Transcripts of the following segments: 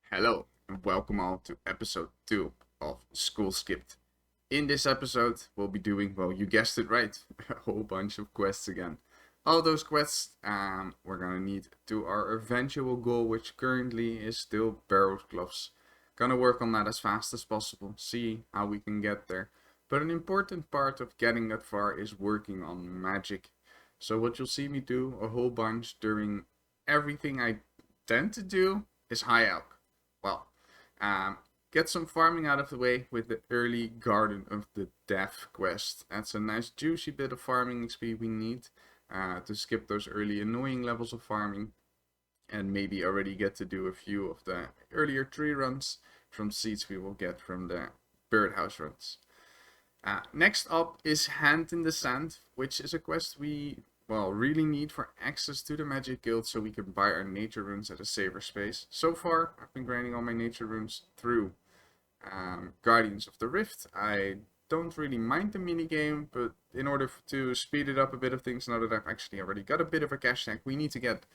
Hello, and welcome all to episode 2 of SkullSkipped. In this episode, we'll be doing, well, you guessed it right, a whole bunch of quests again. All those quests we're gonna need to our eventual goal, which currently is still Barrow's Gloves. Gonna work on that as fast as possible, see how we can get there. But an important part of getting that far is working on magic. So what you'll see me do a whole bunch during everything I tend to do is high elk. Well, um, get some farming out of the way with the early Garden of the Death quest. That's a nice juicy bit of farming XP we need to skip those early annoying levels of farming and maybe already get to do a few of the earlier tree runs from seeds we will get from the birdhouse runs. Next up is Hand in the Sand, which is a quest we really need for access to the Magic Guild so we can buy our nature runes at a safer space. So far, I've been grinding all my nature runes through Guardians of the Rift. I don't really mind the minigame, but in order to speed it up a bit of things, now that I've actually already got a bit of a cash tank, we need to get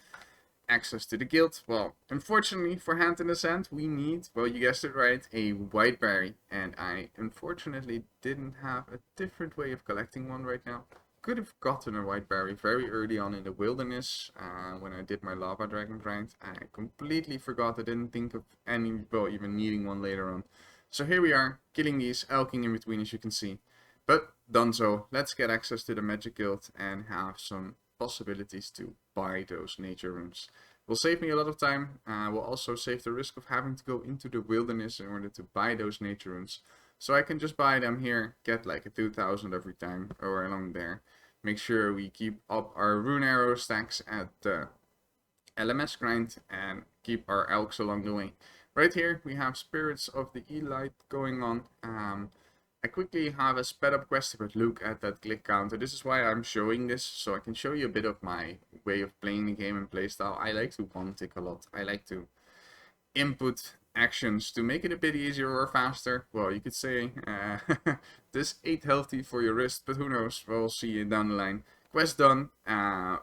access to the guild. Well, unfortunately for Hand in the Sand, we need, well, you guessed it right, a white berry. And I unfortunately didn't have a different way of collecting one right now. Could have gotten a white berry very early on in the wilderness when I did my lava dragon grind. I completely forgot. I didn't think of even needing one later on. So here we are, killing these, alching in between as you can see. But done so, let's get access to the magic guild and have some possibilities to buy those nature runes. Will save me a lot of time. Will also save the risk of having to go into the wilderness in order to buy those nature runes. So I can just buy them here, get like a 2000 every time or along there. Make sure we keep up our rune arrow stacks at the LMS grind and keep our Alchs along the way. Right here we have Spirits of the Elite going on. I quickly have a sped up quest, but look at that click counter. This is why I'm showing this, so I can show you a bit of my way of playing the game and playstyle. I like to one tick a lot. I like to input actions to make it a bit easier or faster. Well, you could say this ain't healthy for your wrist, but who knows? We'll see it down the line. Quest done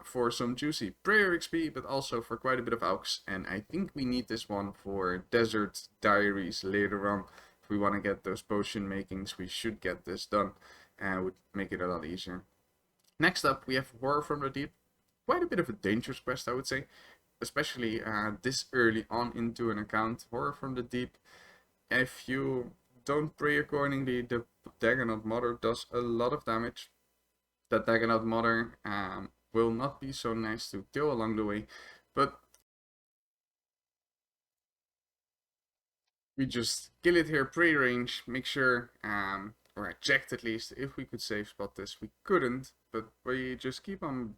for some juicy prayer XP, but also for quite a bit of Alchs. And I think we need this one for Desert Diaries later on. If we want to get those potion makings, we should get this done. Would make it a lot easier. Next up, we have Horror from the Deep. Quite a bit of a dangerous quest, I would say, especially this early on into an account. Horror from the Deep. If you don't pray accordingly, the Dagonot Mother does a lot of damage. That Dagonot Mother will not be so nice to kill along the way, but we just kill it here pre-range, make sure, or I checked at least if we could save spot this. We couldn't, but we just keep on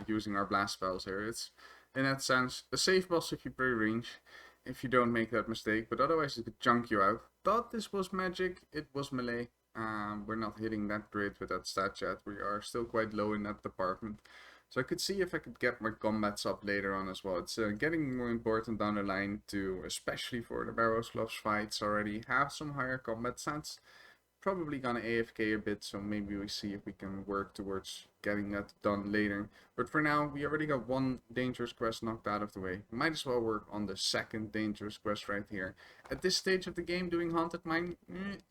using our blast spells here. It's, in that sense, a safe boss if you pre-range, if you don't make that mistake, but otherwise it could chunk you out. Thought this was magic, it was melee. We're not hitting that great with that stat yet. We are still quite low in that department. So I could see if I could get my combats up later on as well. It's getting more important down the line to, especially for the Barrows Gloves fights already, have some higher combat stats. Probably gonna AFK a bit, so maybe we see if we can work towards getting that done later. But for now, we already got one dangerous quest knocked out of the way. Might as well work on the second dangerous quest right here. At this stage of the game, doing Haunted Mine,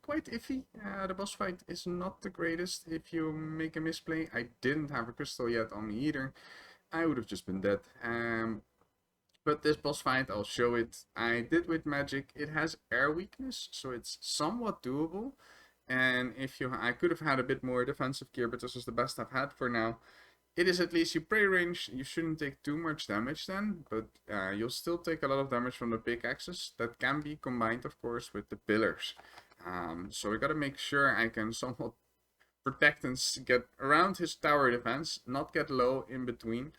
quite iffy. The boss fight is not the greatest if you make a misplay. I didn't have a crystal yet on me either. I would have just been dead. But this boss fight, I'll show it. I did with magic. It has air weakness, so it's somewhat doable. And if you, I could have had a bit more defensive gear, but this is the best I've had for now. It is at least you pray range. You shouldn't take too much damage then, but you'll still take a lot of damage from the pickaxes. That can be combined, of course, with the pillars. So we gotta make sure I can somewhat protect and get around his tower defense, not get low in between.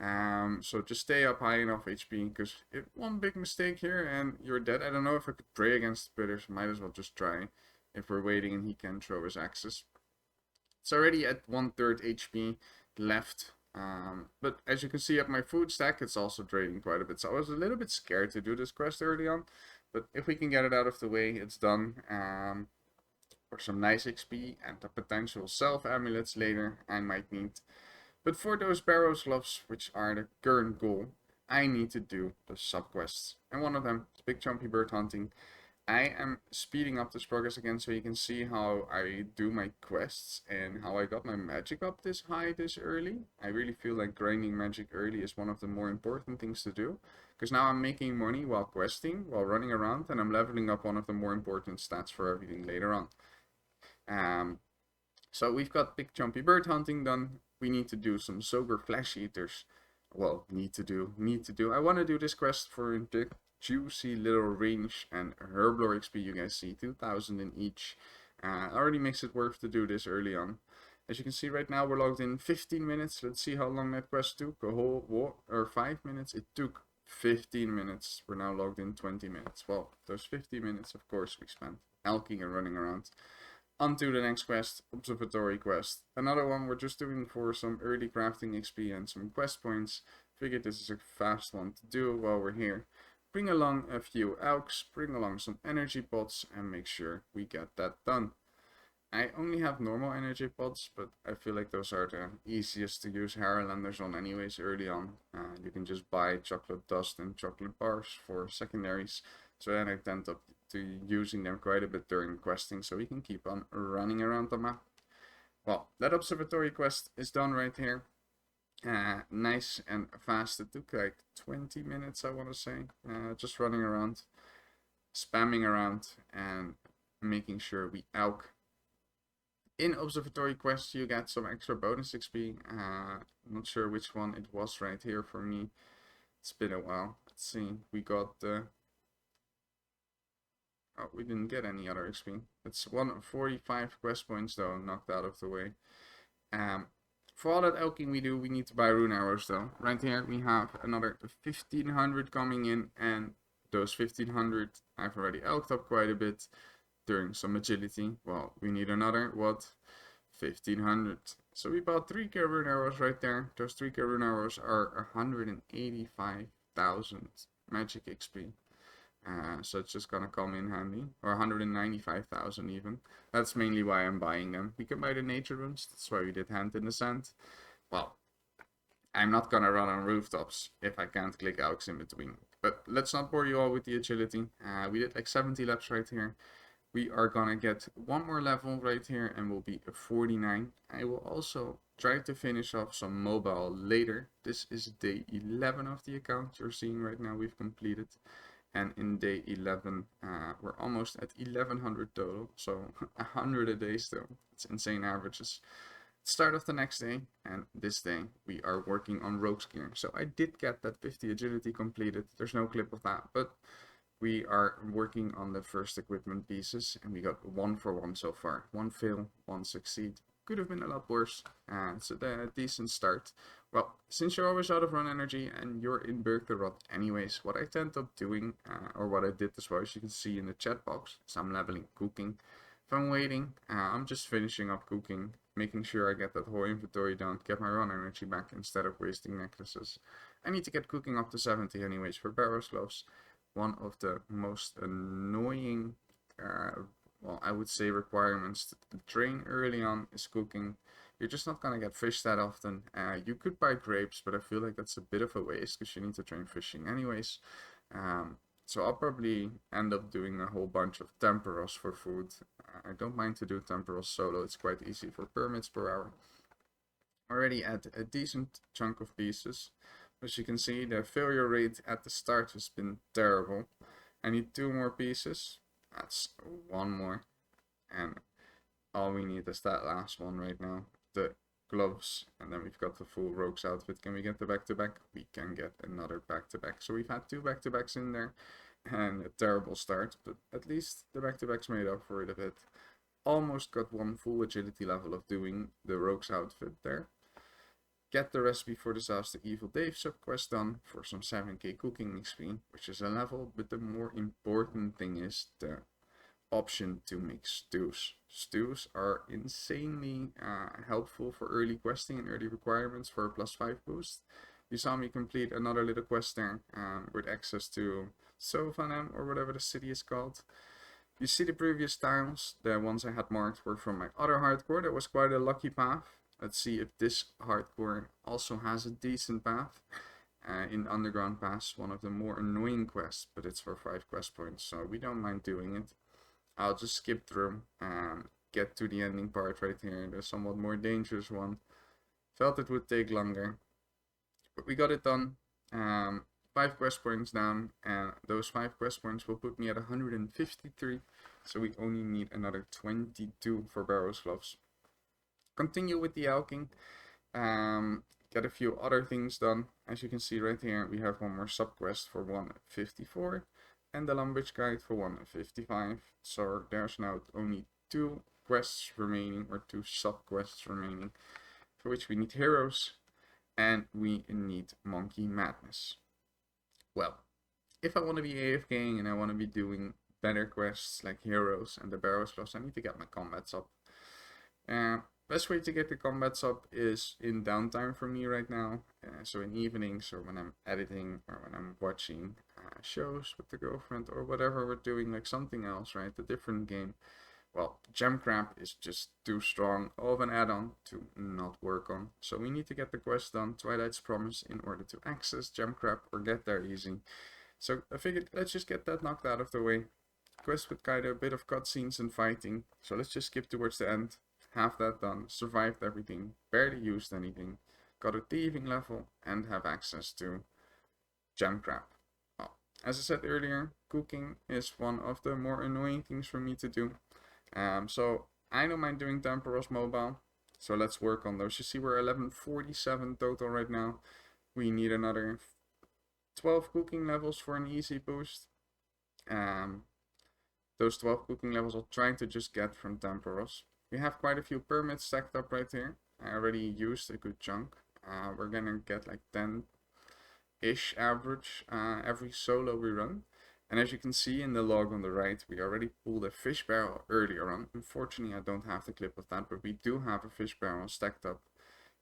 So just stay up high enough HP, because if one big mistake here and you're dead. I don't know if I could pray against the pillars. Might as well just try if we're waiting and he can throw his axes. It's already at 1/3 HP left. But as you can see at my food stack, it's also draining quite a bit. So I was a little bit scared to do this quest early on. But if we can get it out of the way, it's done. For some nice XP and the potential self amulets later I might need. But for those Barrows Gloves, which are the current goal, I need to do the sub quests, and one of them is big jumpy bird hunting. I am speeding up this progress again so you can see how I do my quests and how I got my magic up this high this early. I really feel like grinding magic early is one of the more important things to do, because now I'm making money while questing, while running around, and I'm leveling up one of the more important stats for everything later on. Um, so we've got big jumpy bird hunting done. We need to do some sober flesh eaters. Well, need to do. I want to do this quest for the juicy little range and herblore XP you guys see, 2000 in each. Already makes it worth to do this early on. As you can see right now, we're logged in 15 minutes. Let's see how long that quest took. A whole, or 5 minutes. It took 15 minutes. We're now logged in 20 minutes. Well, those 50 minutes, of course, we spent alching and running around. On to the next quest, observatory quest. Another one we're just doing for some early crafting XP and some quest points. Figured this is a fast one to do while we're here. Bring along a few Alchs, bring along some energy pots, and make sure we get that done. I only have normal energy pots, but I feel like those are the easiest to use Harlanders on anyways early on. You can just buy chocolate dust and chocolate bars for secondaries. So then I tend up to using them quite a bit during questing, so we can keep on running around the map. Well, that observatory quest is done right here. Nice and fast. It took like 20 minutes, I want to say. Just running around, spamming around, and making sure we alch. In observatory quests, you get some extra bonus XP. I'm not sure which one it was right here for me. It's been a while. Let's see. We got the. Oh, we didn't get any other XP. It's 145 quest points though, knocked out of the way. For all that alching we do, we need to buy rune arrows though. Right here we have another 1500 coming in, and those 1500 I've already alched up quite a bit during some agility. Well, we need another, what? 1500. So we bought 3k rune arrows right there. Those 3k rune arrows are 185,000 magic XP. So it's just gonna come in handy, or 195,000 even. That's mainly why I'm buying them. We can buy the nature runes, that's why we did hand in the sand. Well, I'm not gonna run on rooftops if I can't click Alchs in between. But let's not bore you all with the agility. We did like 70 laps right here. We are gonna get one more level right here and we'll be a 49. I will also try to finish off some mobile later. This is day 11 of the account you're seeing right now we've completed. And in day 11, we're almost at 1100 total, so 100 a day still. It's insane averages. Start of the next day, and this day we are working on rogue's gear. So I did get that 50 agility completed. There's no clip of that, but we are working on the first equipment pieces, and we got 1 for 1 so far. 1 fail, 1 succeed. Could have been a lot worse. It's a decent start. Well, since you're always out of run energy and you're in Bergterrot anyways, what I tend up doing, or what I did as well, as you can see in the chat box, is I'm leveling cooking. If I'm waiting, I'm just finishing up cooking, making sure I get that whole inventory done, get my run energy back instead of wasting necklaces. I need to get cooking up to 70 anyways for barrows gloves. One of the most annoying, well, I would say requirements to train early on is cooking. You're just not gonna get fish that often. You could buy grapes, but I feel like that's a bit of a waste because you need to train fishing anyways. So I'll probably end up doing a whole bunch of temporos for food. I don't mind to do temporos solo. It's quite easy for permits per hour. Already at a decent chunk of pieces. As you can see, the failure rate at the start has been terrible. I need 2 more pieces. That's 1 more. And all we need is that last one right now. The gloves. And then we've got the full rogue's outfit. Can we get the back-to-back? We can get another back-to-back. So we've had 2 back-to-backs in there. And a terrible start. But at least the back-to-backs made up for it a bit. Almost got 1 full agility level of doing the rogue's outfit there. Get the recipe for Disaster Evil Dave subquest done for some 7k cooking XP, which is a level, but the more important thing is the option to make stews. Stews are insanely helpful for early questing and early requirements for a +5 boost. You saw me complete another little quest there with access to Sovanem or whatever the city is called. You see the previous tiles, the ones I had marked were from my other hardcore. That was quite a lucky path. Let's see if this hardcore also has a decent path. in Underground Pass, one of the more annoying quests, but it's for 5 quest points, so we don't mind doing it. I'll just skip through and get to the ending part right here, the somewhat more dangerous one. Felt it would take longer, but we got it done. 5 quest points down, and those 5 quest points will put me at 153, so we only need another 22 for Barrow's Gloves. Continue with the Alching. Get a few other things done. As you can see right here, we have one more sub-quest for 154 and the Lumbridge Guide for 155. So there's now only 2 quests remaining, or 2 sub-quests remaining, for which we need heroes and we need Monkey Madness. Well, if I want to be AFKing and I want to be doing better quests like heroes and the Barrow's Gloves, I need to get my combats up. Best way to get the combats up is in downtime for me right now. So in evenings, or when I'm editing, or when I'm watching shows with the girlfriend, or whatever we're doing, like something else, right? A different game. Well, Gem Crab is just too strong of an add-on to not work on. So we need to get the quest done, Twilight's Promise, in order to access Gem Crab or get there easy. So I figured let's just get that knocked out of the way. Quest with kind of a bit of cutscenes and fighting. So let's just skip towards the end. Have that done, survived everything, barely used anything, got a thieving level, and have access to Gem Crab. Well, as I said earlier, cooking is one of the more annoying things for me to do. So I don't mind doing Temporos Mobile, so let's work on those. You see we're 1147 total right now. We need another 12 cooking levels for an easy boost. Those 12 cooking levels I'll try to just get from Temporos. We have quite a few permits stacked up right here. I already used a good chunk. We're gonna get like 10-ish average every solo we run. And as you can see in the log on the right, we already pulled a fish barrel earlier on. Unfortunately, I don't have the clip of that, but we do have a fish barrel stacked up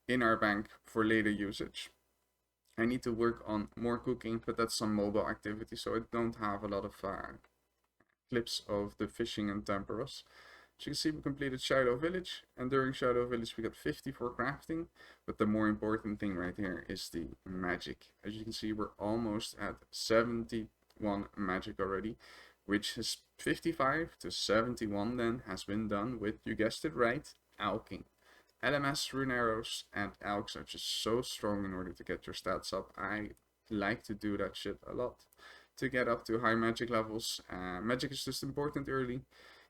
in our bank for later usage. I need to work on more cooking, but that's some mobile activity, so I don't have a lot of clips of the fishing and Temporos. As you can see, we completed Shadow Village, and during Shadow Village we got 50 for crafting, but the more important thing right here is the magic. As you can see, we're almost at 71 magic already, which is 55 to 71 then has been done with, you guessed it right, Alching. LMS, Rune Arrows, and Alchs are just so strong in order to get your stats up. I like to do that shit a lot to get up to high magic levels. Magic is just important early.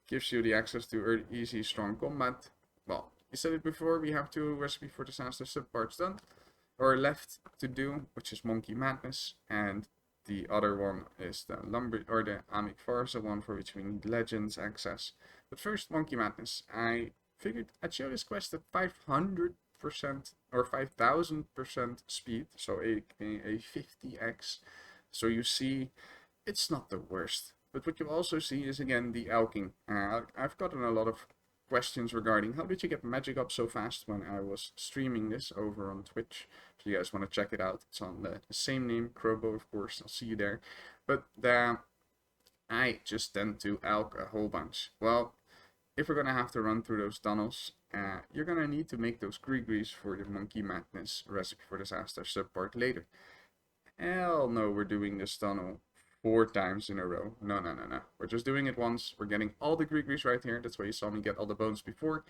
Gives you the access to early, easy, strong combat. Well, you said it before, we have 2 Recipe for Disaster subparts done, or left to do, which is Monkey Madness, and the other one is the Amic Farsa one, for which we need Legends access. But first, Monkey Madness. I figured I'd show this quest at 500% or 5000% speed, so a 50x. So you see, it's not the worst. But what you also see is, again, the Alching. I've gotten a lot of questions regarding how did you get magic up so fast when I was streaming this over on Twitch. If you guys want to check it out, it's on the same name, Crobo, of course. I'll see you there. But I just tend to Alch a whole bunch. Well, if we're going to have to run through those tunnels, you're going to need to make those Grigris for the Monkey Madness Recipe for Disaster subpart later. Hell no, we're doing this tunnel 4 times in a row. No. We're just doing it once. We're getting all the Grigris right here. That's why you saw me get all the bones before.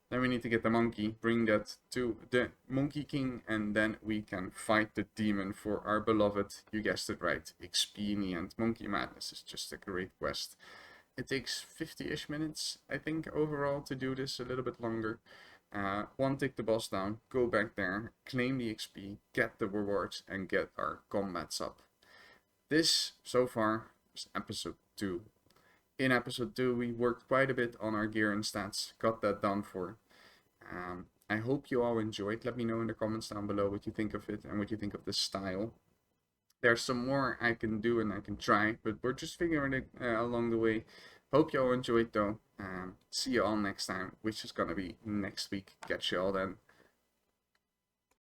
Then we need to get the monkey, bring that to the Monkey King, and then we can fight the demon for our beloved, you guessed it right, expedient. Monkey Madness is just a great quest. It takes 50-ish minutes, I think, overall to do this, a little bit longer. One, take the boss down, go back there, claim the XP, get the rewards, and get our combats up. This, so far, is episode 2. In episode 2, we worked quite a bit on our gear and stats, got that done for. I hope you all enjoyed. Let me know in the comments down below what you think of it and what you think of the style. There's some more I can do and I can try, but we're just figuring it along the way. Hope you all enjoyed though. See you all next time, which is gonna be next week. Catch you all then.